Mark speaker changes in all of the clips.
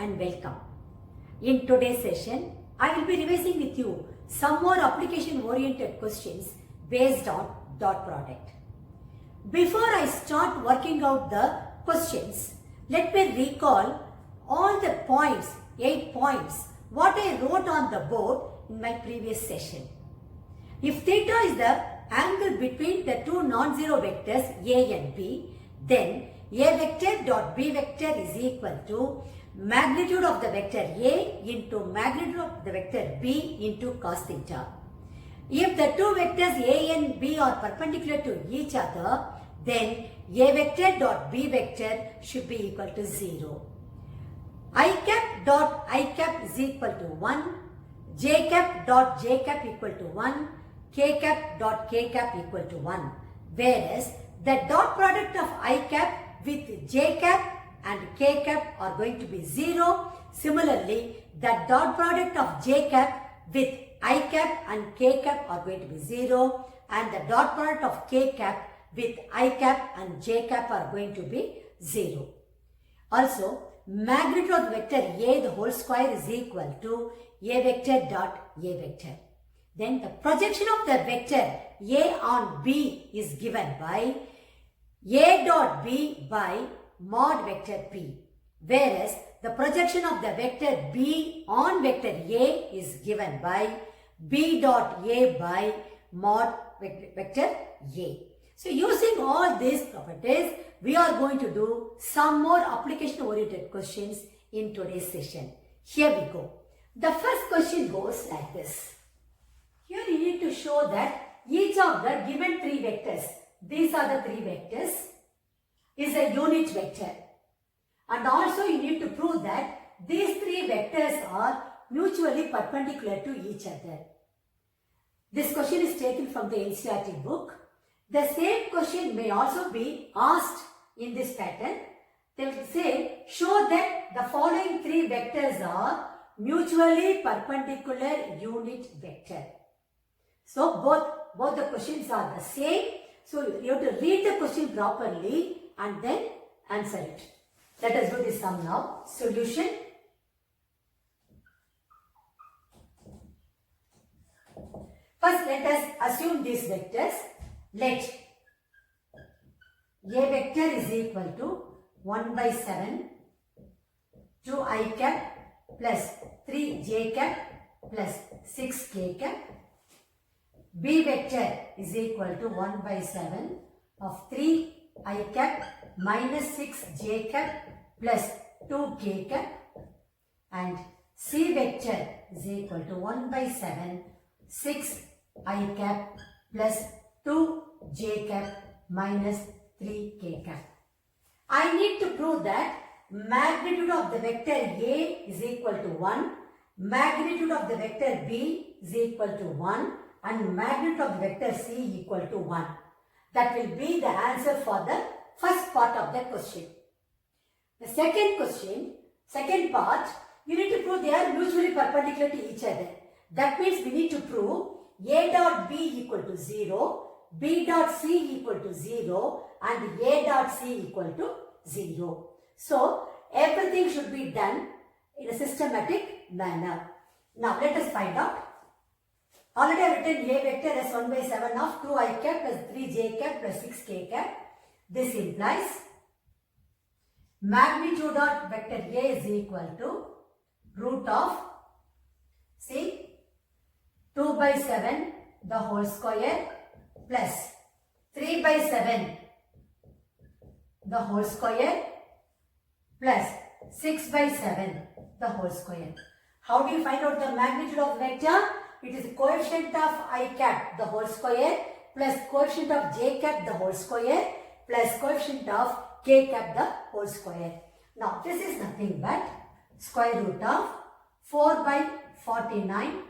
Speaker 1: and welcome. In today's session, I will be revising with you some more application-oriented questions based on dot product. Before I start working out the questions, let me recall all the points, 8 points, what I wrote on the board in my previous session. If theta is the angle between the two non-zero vectors A and B, then A vector dot B vector is equal to magnitude of the vector A into magnitude of the vector B into cos theta. If the two vectors A and B are perpendicular to each other, then A vector dot B vector should be equal to 0. I cap dot I cap is equal to 1, J cap dot J cap equal to 1, K cap dot K cap equal to 1. Whereas the dot product of I cap with J cap and K cap are going to be 0. Similarly, the dot product of J cap with I cap and K cap are going to be 0, and the dot product of K cap with I cap and J cap are going to be 0. Also, magnitude of the vector A the whole square is equal to A vector dot A vector. Then the projection of the vector A on B is given by A dot B by mod vector P, whereas the projection of the vector B on vector A is given by B dot A by mod vector A. So using all these properties, we are going to do some more application-oriented questions in today's session. Here we go. The first question goes like this. Here you need to show that each of the given three vectors, these are the three vectors, is a unit vector. And also you need to prove that these three vectors are mutually perpendicular to each other. This question is taken from the NCERT book. The same question may also be asked in this pattern. They will say, show that the following three vectors are mutually perpendicular unit vector. So both the questions are the same. So you have to read the question properly and then answer it. Let us do this sum now. Solution. First, let us assume these vectors. Let A vector is equal to 1 by 7, 2i cap plus 3j cap plus 6k cap. B vector is equal to 1 by 7 of 3i cap minus 6j cap plus 2k cap, and C vector is equal to 1 by 7 6i cap plus 2j cap minus 3k cap. I need to prove that magnitude of the vector A is equal to 1, magnitude of the vector B is equal to 1, and magnitude of the vector C equal to 1. That will be the answer for the first part of the question. The second question, second part, you need to prove they are mutually perpendicular to each other. That means we need to prove A dot B equal to 0, B dot C equal to 0, and A dot C equal to 0. So, everything should be done in a systematic manner. Now, let us find out. Already I have written A vector as 1 by 7 of 2i cap plus 3j cap plus 6k cap. This implies magnitude of vector A is equal to root of, see, 2 by 7 the whole square plus 3 by 7 the whole square plus 6 by 7 the whole square. How do you find out the magnitude of vector? It is coefficient of I cap the whole square plus coefficient of j cap the whole square plus coefficient of k cap the whole square. Now this is nothing but square root of 4 by 49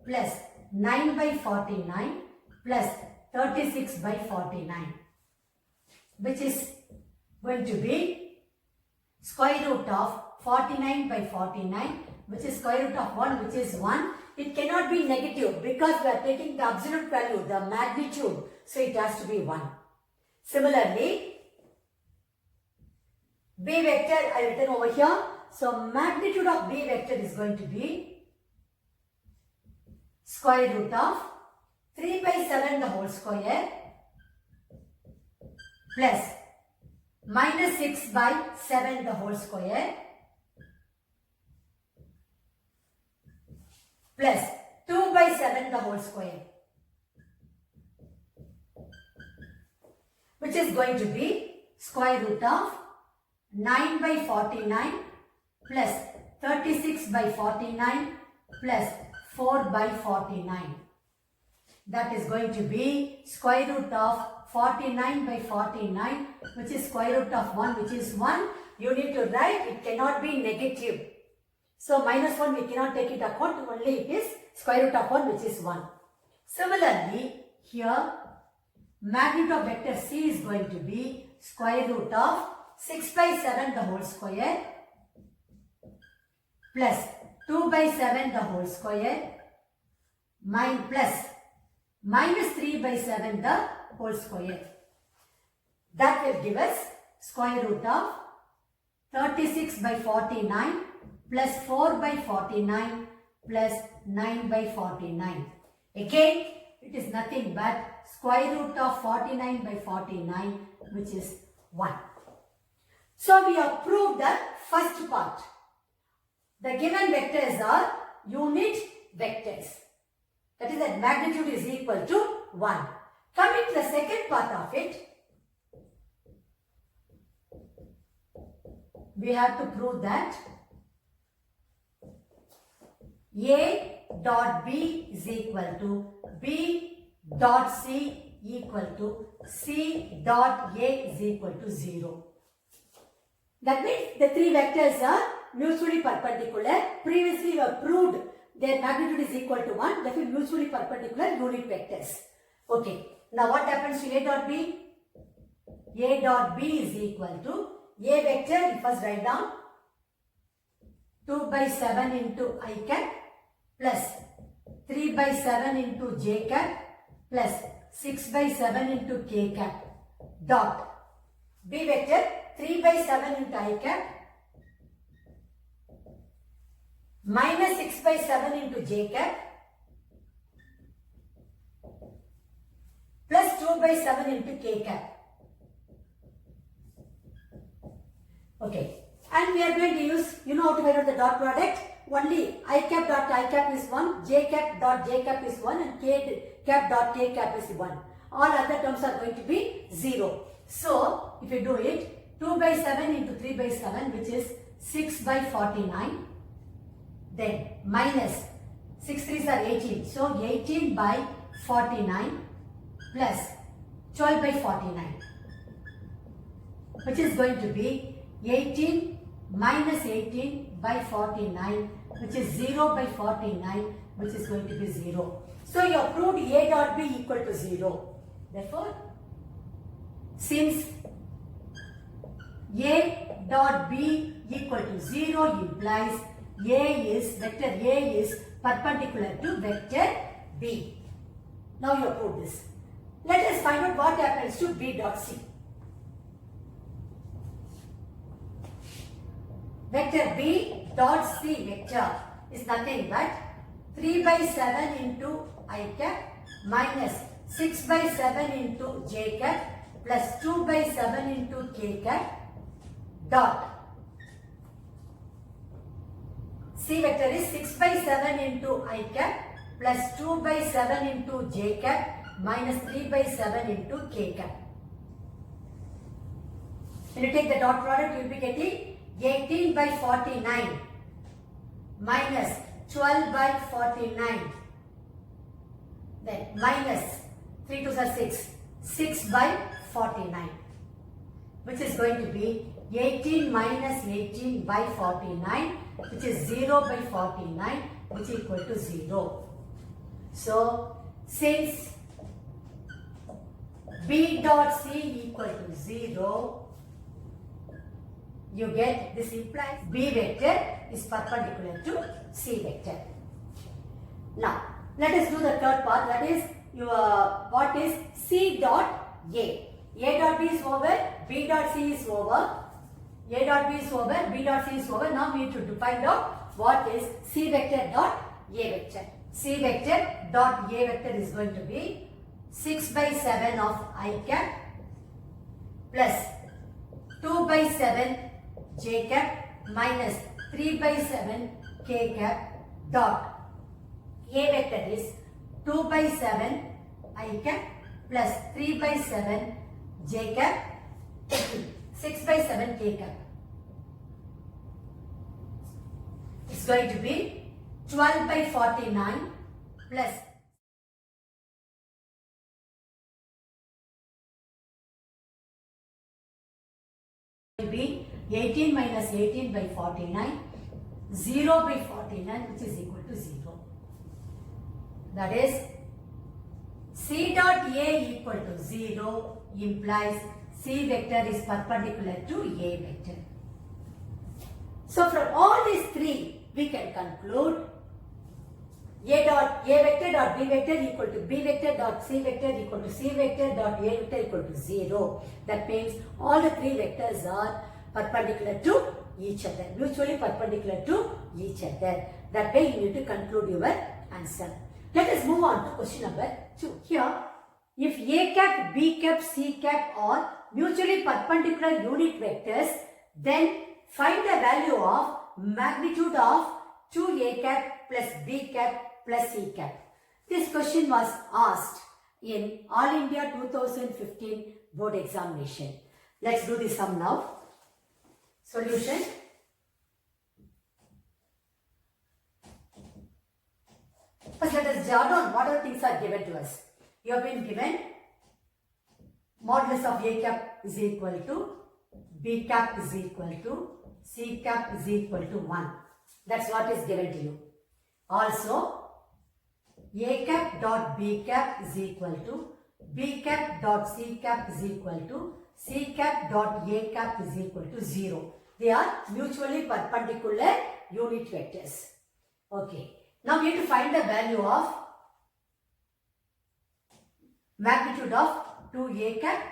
Speaker 1: plus 9 by 49 plus 36 by 49, which is going to be square root of 49 by 49, which is square root of 1, which is 1. It cannot be negative because we are taking the absolute value, the magnitude, so it has to be 1. Similarly, B vector I written over here. So magnitude of B vector is going to be square root of 3 by 7 the whole square plus minus 6 by 7 the whole square plus 2 by 7 the whole square, which is going to be square root of 9 by 49 plus 36 by 49 plus 4 by 49. That is going to be square root of 49 by 49, which is square root of 1, which is 1. You need to write, it cannot be negative. So minus 1 we cannot take it account, only it is square root of 1, which is 1. Similarly, here magnitude of vector C is going to be square root of 6 by 7 the whole square plus 2 by 7 the whole square plus minus 3 by 7 the whole square. That will give us square root of 36 by 49 plus 4 by 49 plus 9 by 49. Again, it is nothing but square root of 49 by 49, which is 1. So we have proved the first part. The given vectors are unit vectors. That is that magnitude is equal to 1. Coming to the second part of it, we have to prove that A dot B is equal to B dot C equal to C dot A is equal to 0. That means the three vectors are mutually perpendicular. Previously we have proved their magnitude is equal to 1. Therefore mutually perpendicular unit vectors. Okay. Now what happens to A dot B? A dot B is equal to A vector, you first write down 2 by 7 into I cap plus 3 by 7 into j cap plus 6 by 7 into k cap dot B vector 3 by 7 into I cap minus 6 by 7 into j cap plus 2 by 7 into k cap. Okay, and we are going to use, you know how to find out the dot product? Only I cap dot I cap is 1, j cap dot j cap is 1 and k cap dot k cap is 1. All other terms are going to be 0. So, if you do it, 2 by 7 into 3 by 7, which is 6 by 49, then minus 6 3s are 18. So, 18 by 49 plus 12 by 49, which is going to be 18 minus 18 by 49, which is 0 by 49, which is going to be 0. So you have proved A dot B equal to 0. Therefore, since A dot B equal to 0 implies vector A is perpendicular to vector B. Now you have proved this. Let us find out what happens to B dot C. Vector B dot C vector is nothing but 3 by 7 into I cap minus 6 by 7 into j cap plus 2 by 7 into k cap dot C vector is 6 by 7 into I cap plus 2 by 7 into j cap minus 3 by 7 into k cap. When you take the dot product, you will be getting 18 by 49 minus 12 by 49, then minus 3 2s are 6 by 49, which is going to be 18 minus 18 by 49, which is 0 by 49, which is equal to 0. So, since B dot C equal to 0, you get, this implies B vector is perpendicular to C vector. Now, let us do the third part, that is what is C dot A. A dot B is over, B dot C is over. A dot B is over, B dot C is over. Now we need to find out what is C vector dot A vector. C vector dot A vector is going to be 6 by 7 of I cap plus 2 by 7 J cap minus 3 by 7 K cap dot A vector is 2 by 7 I cap plus 3 by 7 J cap 6 by 7 K cap. It's going to be 12 by 49 plus will be 18 minus 18 by 49, 0 by 49 which is equal to 0. That is C dot A equal to 0 implies C vector is perpendicular to A vector. So from all these three we can conclude A vector dot B vector equal to B vector dot C vector equal to C vector dot A vector equal to 0. That means all the three vectors are perpendicular to each other, mutually perpendicular to each other. That way you need to conclude your answer. Let us move on to question number 2. Here, if A cap, B cap, C cap are mutually perpendicular unit vectors, then find the value of magnitude of 2A cap plus B cap plus C cap. This question was asked in All India 2015 board examination. Let's do the sum now. Solution. First let us jot down what other things are given to us. You have been given modulus of A cap is equal to B cap is equal to C cap is equal to 1. That's what is given to you. Also, A cap dot B cap is equal to B cap dot C cap is equal to C cap dot A cap is equal to 0. They are mutually perpendicular unit vectors. Okay. Now we need to find the value of magnitude of 2A cap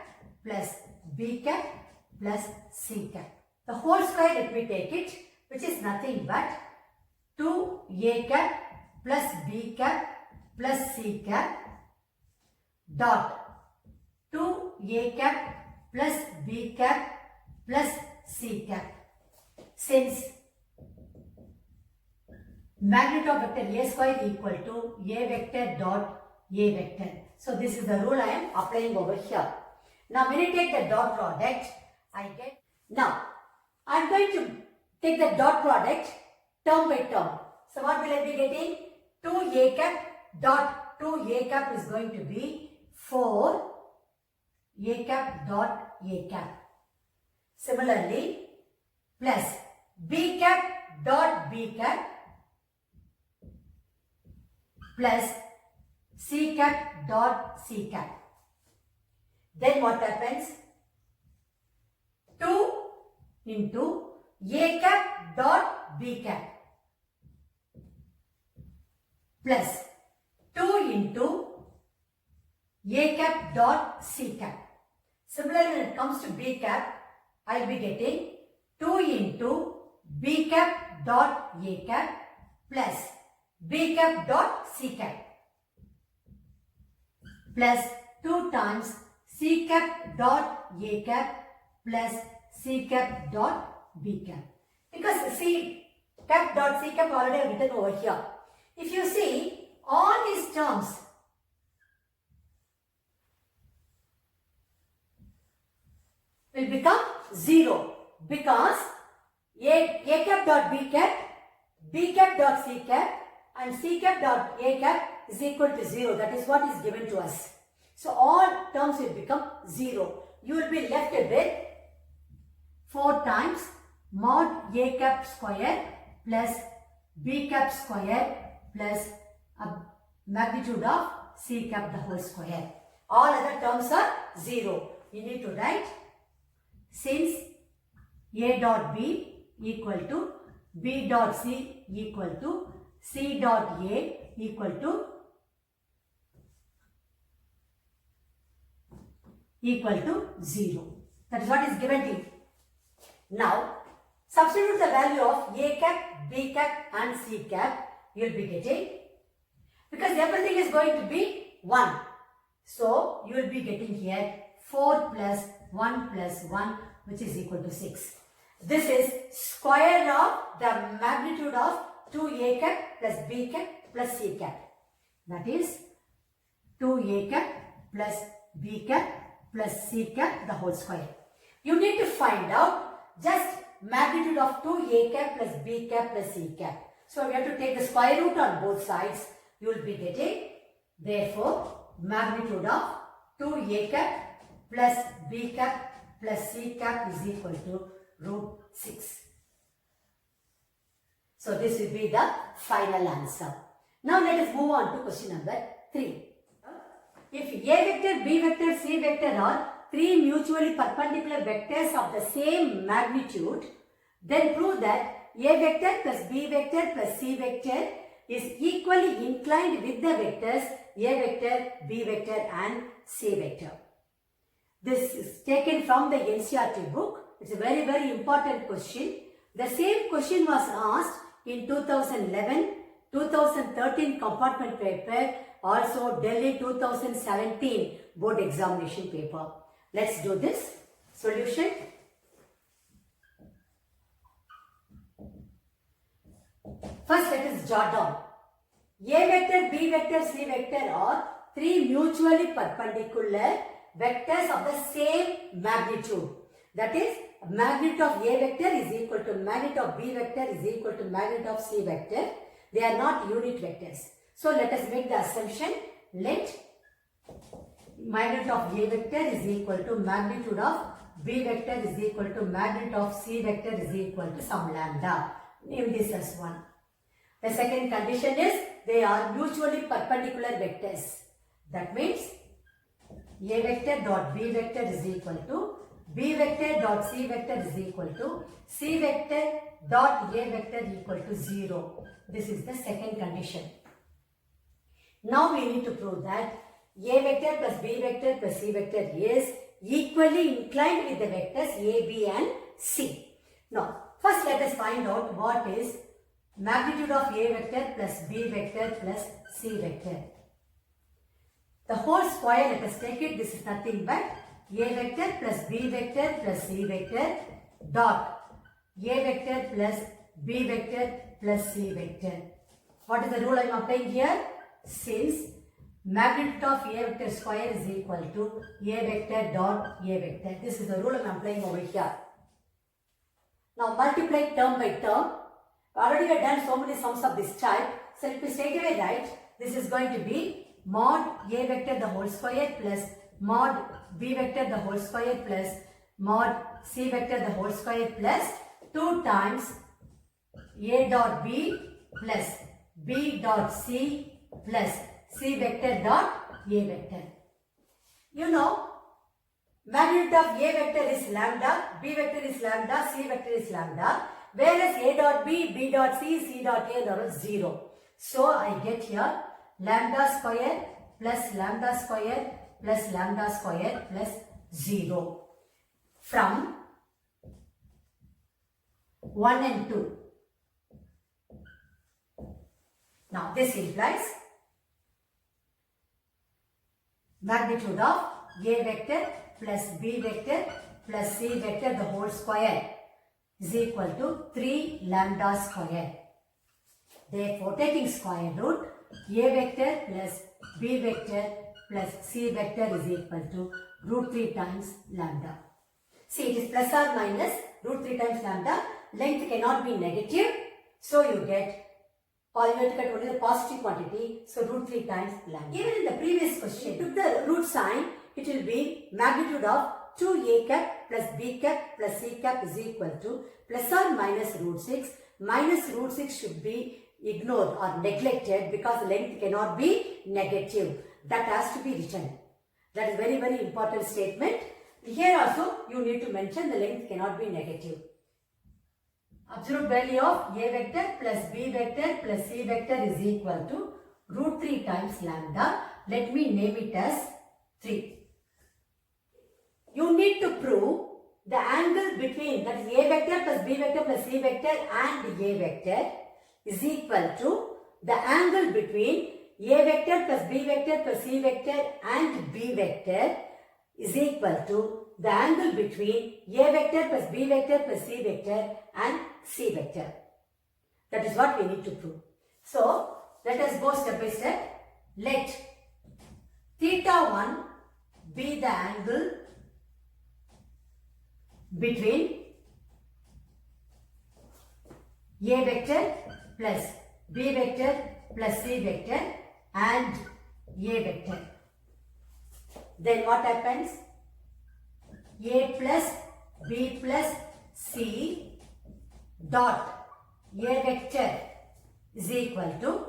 Speaker 1: plus B cap plus C cap. The whole square, let me take it, which is nothing but 2A cap plus B cap plus C cap dot 2A cap plus B cap plus C cap. Since magnitude of vector A square equal to A vector dot A vector. So this is the rule I am applying over here. Now when I take the dot product, I get, now I am going to take the dot product term by term. So what will I be getting? 2A cap dot 2A cap is going to be 4 A cap dot A cap. Similarly, plus B cap dot B cap plus C cap dot C cap. Then what happens? 2 into A cap dot B cap plus 2 into A cap dot C cap. Similarly, when it comes to B cap, I will be getting 2 into B cap dot A cap plus B cap dot C cap plus 2 times C cap dot A cap plus C cap dot B cap. Because C cap dot C cap already I have written over here. If you see, all these terms will become 0 because A cap dot B cap dot C cap and C cap dot A cap is equal to 0. That is what is given to us. So all terms will become 0. You will be left with 4 times mod A cap square plus B cap square plus a magnitude of C cap the whole square. All other terms are 0. You need to write, since A dot B equal to B dot C equal to C dot A equal to 0. That is what is given to you. Now, substitute the value of A cap, B cap and C cap. You will be getting, because everything is going to be 1. So, you will be getting here 4 plus 1 plus 1, which is equal to 6. This is square of the magnitude of 2A cap plus B cap plus C cap. That is 2A cap plus B cap plus C cap the whole square. You need to find out just magnitude of 2A cap plus B cap plus C cap. So we have to take the square root on both sides. You will be getting, therefore, magnitude of 2A cap plus B cap plus C cap is equal to root 6. So this will be the final answer. Now let us move on to question number 3. If A vector, B vector, C vector are 3 mutually perpendicular vectors of the same magnitude, then prove that A vector plus B vector plus C vector is equally inclined with the vectors A vector, B vector and C vector. This is taken from the NCERT book. It's a very, very important question. The same question was asked in 2011, 2013 compartment paper, also Delhi 2017 board examination paper. Let's do this. Solution. First, let us jot down. A vector, B vector, C vector are 3 mutually perpendicular vectors of the same magnitude. That is, magnitude of A vector is equal to magnitude of B vector is equal to magnitude of C vector. They are not unit vectors. So let us make the assumption, let magnitude of A vector is equal to magnitude of B vector is equal to magnitude of C vector is equal to some lambda. Name this as 1. The second condition is they are mutually perpendicular vectors. That means A vector dot B vector is equal to B vector dot C vector is equal to C vector dot A vector equal to 0. This is the second condition. Now we need to prove that A vector plus B vector plus C vector is equally inclined with the vectors A, B and C. Now, first let us find out what is magnitude of A vector plus B vector plus C vector. The whole square, let us take it, this is nothing but A vector plus B vector plus C vector dot A vector plus B vector plus C vector. What is the rule I am applying here? Since magnitude of A vector square is equal to A vector dot A vector. This is the rule I am applying over here. Now multiply term by term. Already we have done so many sums of this type. So let me straight away write, this is going to be mod A vector the whole square plus mod B vector the whole square plus mod C vector the whole square plus 2 times A dot B plus B dot C plus C vector dot A vector. You know, magnitude of A vector is lambda, B vector is lambda, C vector is lambda, whereas A dot B, B dot C, C dot A are 0. So I get here lambda square plus lambda square plus lambda square plus 0 from 1 and 2. Now this implies magnitude of A vector plus B vector plus C vector the whole square is equal to 3 lambda square. Therefore, taking square root, A vector plus B vector plus C vector is equal to root 3 times lambda. See, it is plus or minus root 3 times lambda. Length cannot be negative. So you get polynomial only the positive quantity. So root 3 times lambda. Even in the previous question, took the root sign, it will be magnitude of 2A cap plus B cap plus C cap is equal to plus or minus root 6. Minus root 6 should be ignored or neglected because length cannot be negative. That has to be written. That is very, very important statement. Here also you need to mention the length cannot be negative. Absolute value of A vector plus B vector plus C vector is equal to root 3 times lambda. Let me name it as 3. You need to prove the angle between, that is A vector plus B vector plus C vector and A vector is equal to the angle between A vector plus B vector plus C vector and B vector is equal to the angle between A vector plus B vector plus C vector and C vector. That is what we need to prove. So, let us go step by step. Let theta 1 be the angle between A vector plus B vector plus C vector and A vector. Then what happens? A plus B plus C dot A vector is equal to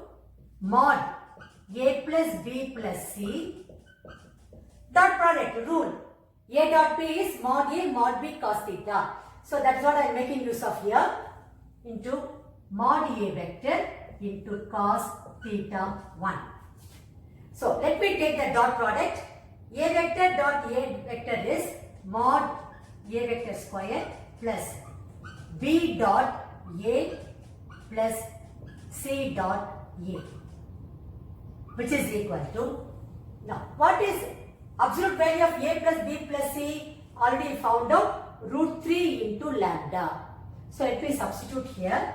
Speaker 1: mod A plus B plus C dot product rule. A dot B is mod A mod B cos theta. So that's what I am making use of here, into mod A vector into cos theta 1. So let me take the dot product. A vector dot A vector is mod A vector square plus B dot A plus C dot A, which is equal to, now what is absolute value of A plus B plus C? Already found out, root 3 into lambda. So let me substitute here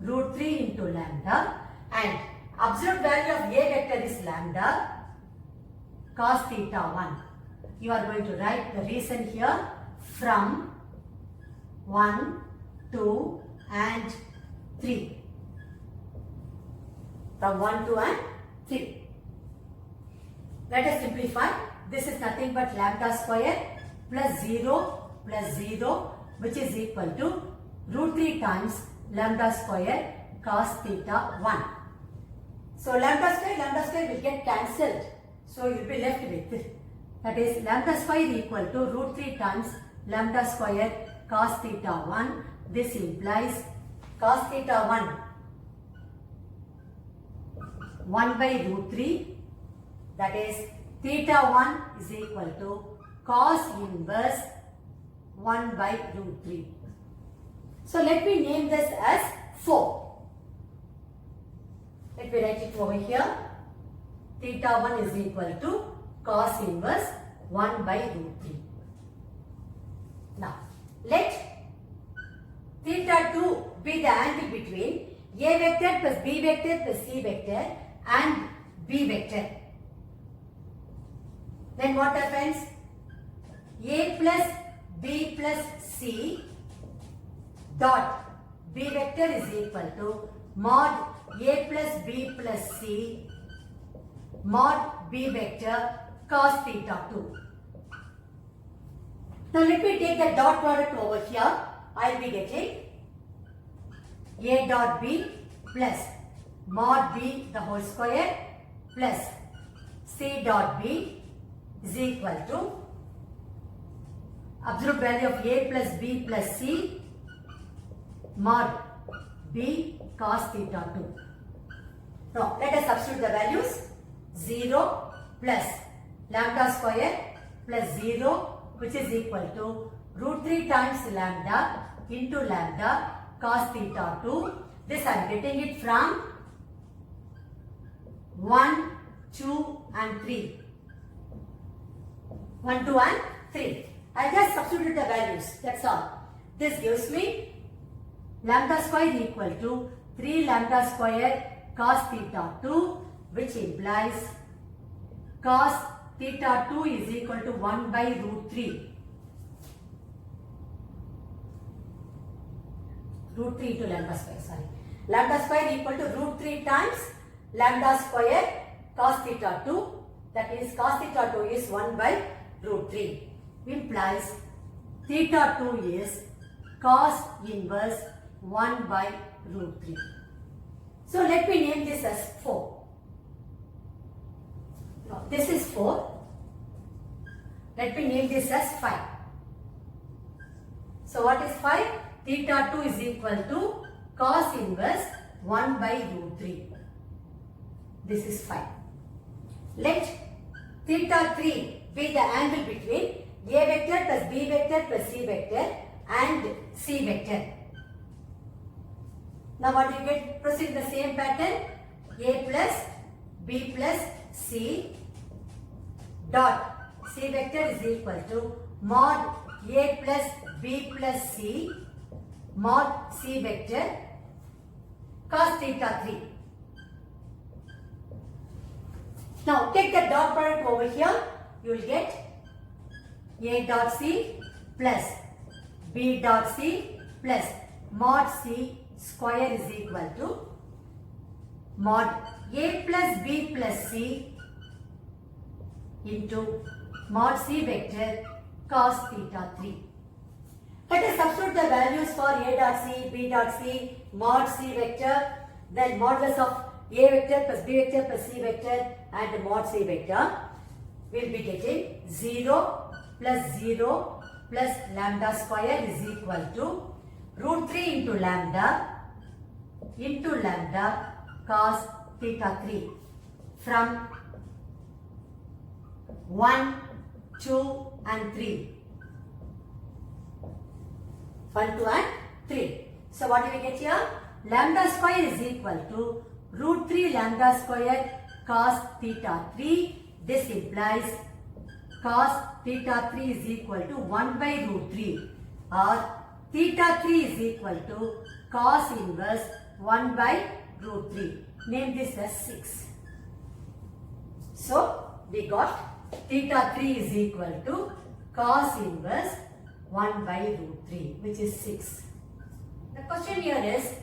Speaker 1: root 3 into lambda, and absolute value of A vector is lambda cos theta 1. You are going to write the reason here from 1, 2 and 3. From 1, 2 and 3. Let us simplify. This is nothing but lambda square plus 0 plus 0, which is equal to root 3 times lambda square cos theta 1. So lambda square will get cancelled. So you will be left with, that is lambda square equal to root 3 times lambda square cos theta 1. This implies cos theta 1 by root 3, that is theta 1 is equal to cos inverse 1 by root 3. So let me name this as 4. Let me write it over here. Theta 1 is equal to cos inverse 1 by root 3. Now, let theta 2 be the angle between A vector plus B vector plus C vector and B vector. Then what happens? A plus B plus C dot B vector is equal to mod A plus B plus C mod B vector cos theta 2. Now let me take the dot product over here. I will be getting A dot B plus mod B the whole square plus C dot B is equal to absolute value of A plus B plus C mod B cos theta 2. Now let us substitute the values. 0 plus lambda square plus 0, which is equal to root 3 times lambda into lambda cos theta 2. This I am getting it from 1, 2 and 3. 1, 2 and 3. I just substituted the values. That's all. This gives me lambda square equal to 3 lambda square cos theta 2, which implies cos theta 2 is equal to 1 by root 3. Root 3 into lambda square, sorry. Lambda square equal to root 3 times lambda square cos theta 2. That means cos theta 2 is 1 by root 3. Implies theta 2 is cos inverse 1 by root 3. So let me name this as 4. Now this is 4. Let me name this as 5. So what is 5? Theta 2 is equal to cos inverse 1 by root 3. This is 5. Let theta 3 be the angle between A vector plus B vector plus C vector and C vector. Now what do you get? Proceed the same pattern. A plus B plus C dot C vector is equal to mod A plus B plus C mod C vector cos theta 3. Now take the dot product over here. You will get A dot C plus B dot C plus mod C square is equal to mod A plus B plus C into mod C vector cos theta 3. Let us substitute the values for A dot C, B dot C, mod C vector, then modulus of A vector plus B vector plus C vector and mod C vector. We will be getting 0 plus 0 plus lambda square is equal to root 3 into lambda cos theta 3 from 1, 2 and 3. 1, 2 and 3. So what do we get here? Lambda square is equal to root 3 lambda square cos theta 3. This implies cos theta 3 is equal to 1 by root 3 or theta 3 is equal to cos inverse 1 by root 3. Name this as 6. So we got theta 3 is equal to cos inverse 1 by root 3, which is 6. The question here is,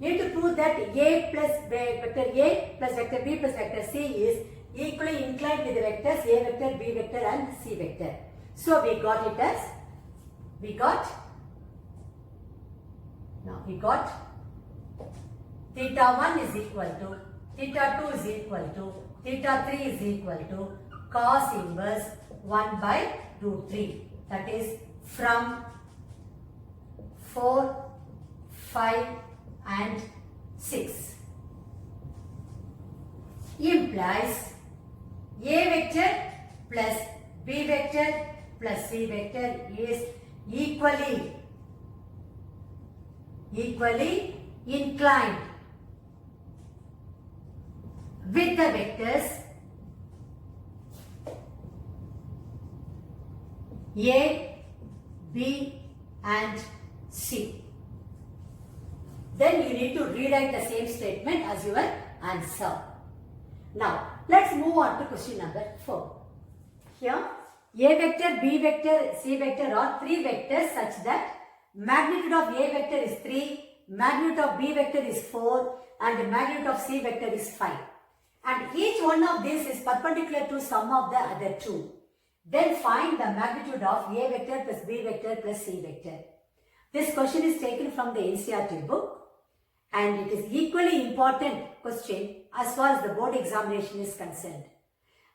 Speaker 1: you need to prove that A plus vector A plus vector B plus vector C is equally inclined with the vectors A vector, B vector and C vector. So we got it as, we got theta 1 is equal to, theta 2 is equal to, theta 3 is equal to cos inverse 1 by root 3. That is from 4, 5 and 6. Implies A vector plus B vector plus C vector is equally inclined with the vectors A, B and C. Then you need to rewrite the same statement as your answer. Now let's move on to question number 4. Here A vector, B vector, C vector are 3 vectors such that magnitude of A vector is 3, magnitude of B vector is 4 and magnitude of C vector is 5. And each one of these is perpendicular to sum of the other two. Then find the magnitude of A vector plus B vector plus C vector. This question is taken from the NCERT book and it is equally important question as far as the board examination is concerned.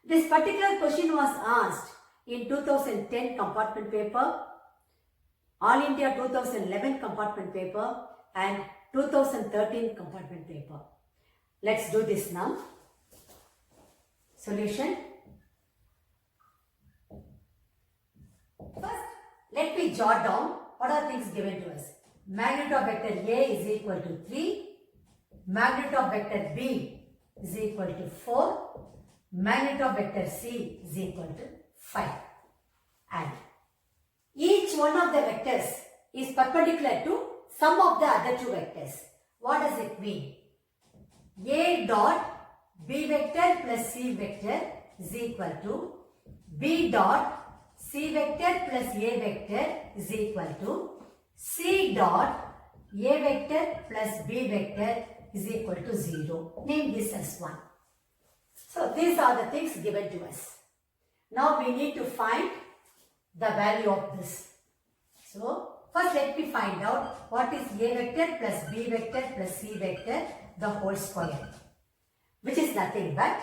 Speaker 1: This particular question was asked in 2010 compartment paper, All India 2011 compartment paper and 2013 compartment paper. Let's do this now. Solution. First, let me jot down what are things given to us. Magnitude of vector A is equal to 3. Magnitude of vector B is equal to 4. Magnitude of vector C is equal to 5. And each one of the vectors is perpendicular to sum of the other two vectors. What does it mean? A dot B vector plus C vector is equal to B dot C vector plus A vector is equal to C dot A vector plus B vector is equal to 0. Name this as 1. So these are the things given to us. Now we need to find the value of this. So first let me find out what is A vector plus B vector plus C vector the whole square, which is nothing but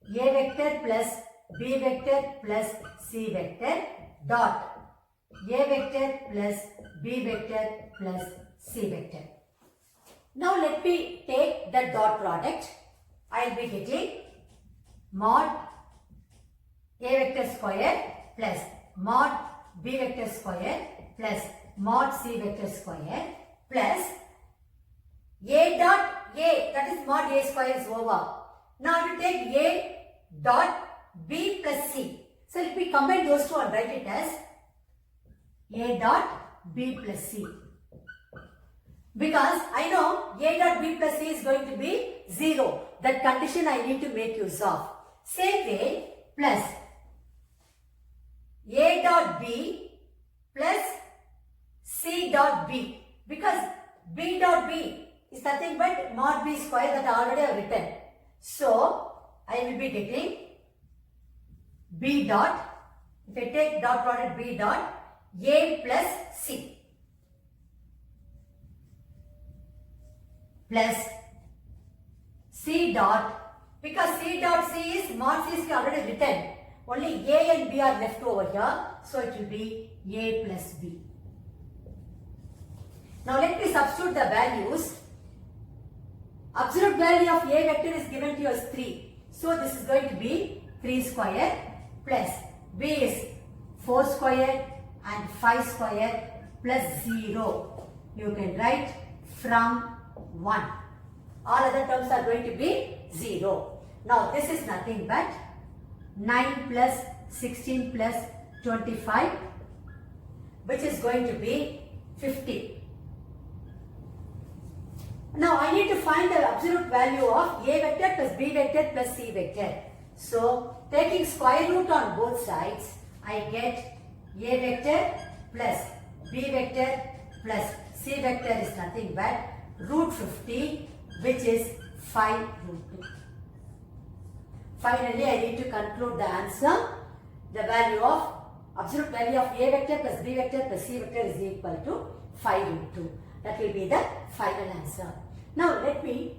Speaker 1: A vector plus B vector plus C vector dot A vector plus B vector plus C vector. Now let me take the dot product. I will be getting mod A vector square plus mod b vector square plus mod c vector square plus a dot a, that is mod a square is over. Now we take a dot b plus c. So let me combine those two and write it as a dot b plus c. Because I know a dot b plus c is going to be 0. That condition I need to make use of. Same way, plus a dot b plus c dot b. Because b dot b is nothing but mod b square that I already have written. So, I will be getting b dot, if I take dot product b dot, a plus c plus c dot, because c dot c is mod c is already written, only a and b are left over here, so it will be a plus b. Now let me substitute the values. Absolute value of a vector is given to you as 3. So this is going to be 3 square plus b is 4 square and 5 square plus 0. You can write from 1. All other terms are going to be 0. Now this is nothing but 9 plus 16 plus 25, which is going to be 50. Now I need to find the absolute value of a vector plus b vector plus c vector. So taking square root on both sides, I get a vector plus b vector plus c vector is nothing but root 50, which is 5 root 2. Finally, I need to conclude the answer. The value of absolute value of a vector plus b vector plus c vector is equal to 5 root 2. That will be the final answer. Now let me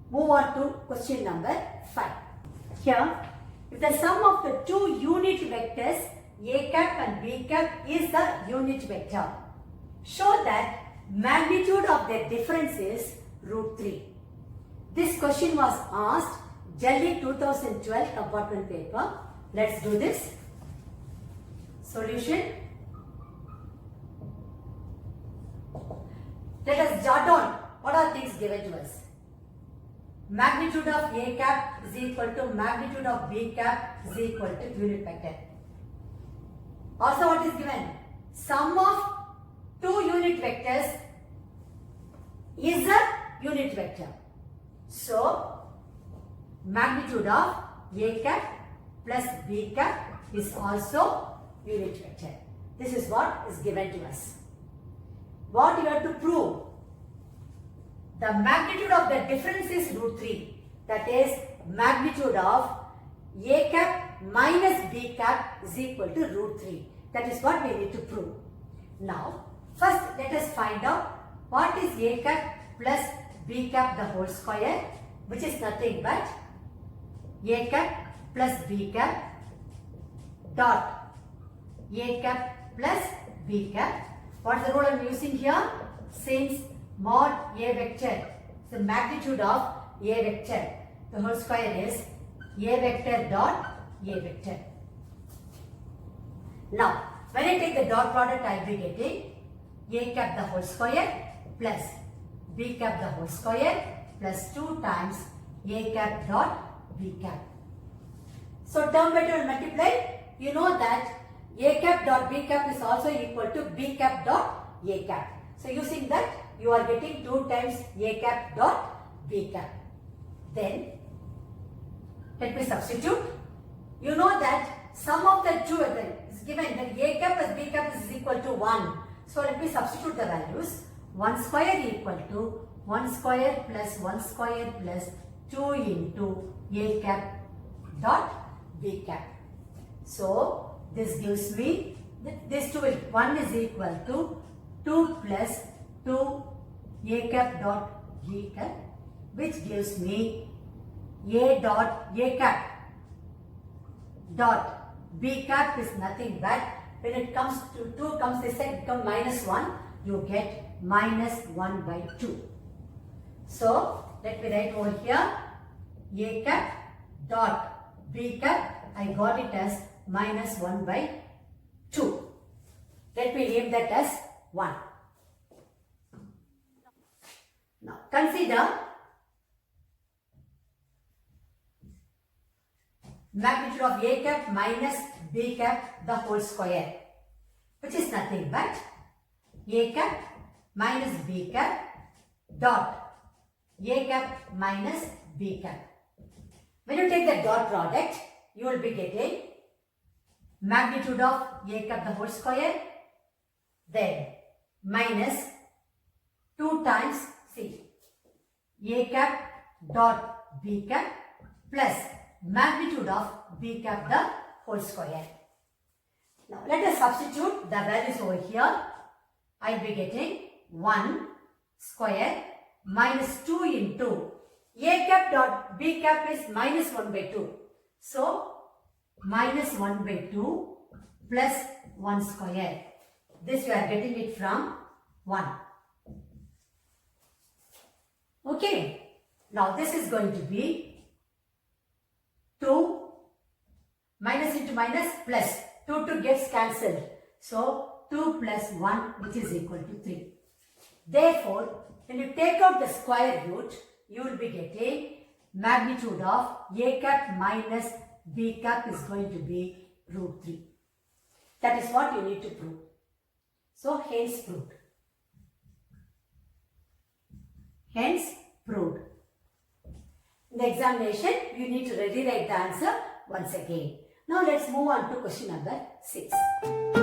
Speaker 1: move on to question number 5. Here, if the sum of the two unit vectors a cap and b cap is the unit vector, show that magnitude of their difference is root 3. This question was asked Jelly 2012 compartment paper. Let's do this. Solution. Let us jot down what are things given to us. Magnitude of a cap is equal to magnitude of b cap is equal to unit vector. Also what is given? Sum of two unit vectors is a unit vector. So, magnitude of a cap plus b cap is also unit vector. This is what is given to us. What you have to prove? The magnitude of the difference is root 3. That is magnitude of a cap minus b cap is equal to root 3. That is what we need to prove. Now, first let us find out what is a cap plus b cap the whole square, which is nothing but a cap plus b cap dot a cap plus b cap. What is the rule I am using here? Since mod a vector, the magnitude of a vector, the whole square is a vector dot a vector. Now, when I take the dot product, I will be getting a cap the whole square plus b cap the whole square plus 2 times a cap dot b cap. So, term by term multiply, you know that a cap dot b cap is also equal to b cap dot a cap. So, using that, you are getting 2 times a cap dot b cap. Then, let me substitute. You know that sum of the two is given that a cap plus b cap is equal to 1. So, let me substitute the values. 1 square equal to 1 square plus 1 square plus 2 into a cap dot b cap. So, this gives me, this 2 will, 1 is equal to 2 plus 2 a cap dot b cap, which gives me a dot a cap dot b cap is nothing but when it comes to 2 comes this side become minus 1, you get minus 1 by 2. So, let me write over here a cap dot b cap, I got it as minus 1 by 2. Let me name that as 1. Now consider magnitude of a cap minus b cap the whole square, which is nothing but a cap minus b cap dot a cap minus b cap. When you take the dot product, you will be getting magnitude of a cap the whole square, then minus 2 times a cap dot b cap plus magnitude of b cap the whole square. Now let us substitute the values over here. I will be getting 1 square minus 2 into a cap dot b cap is minus 1 by 2. So minus 1 by 2 plus 1 square. This we are getting it from 1. Okay. Now this is going to be 2 minus into minus plus 2 gets cancelled. So 2 plus 1 which is equal to 3. Therefore, when you take out the square root, you will be getting magnitude of a cap minus b cap is going to be root 3. That is what you need to prove. So hence proved. Hence proved. In the examination, you need to rewrite the answer once again. Now let's move on to question number 6.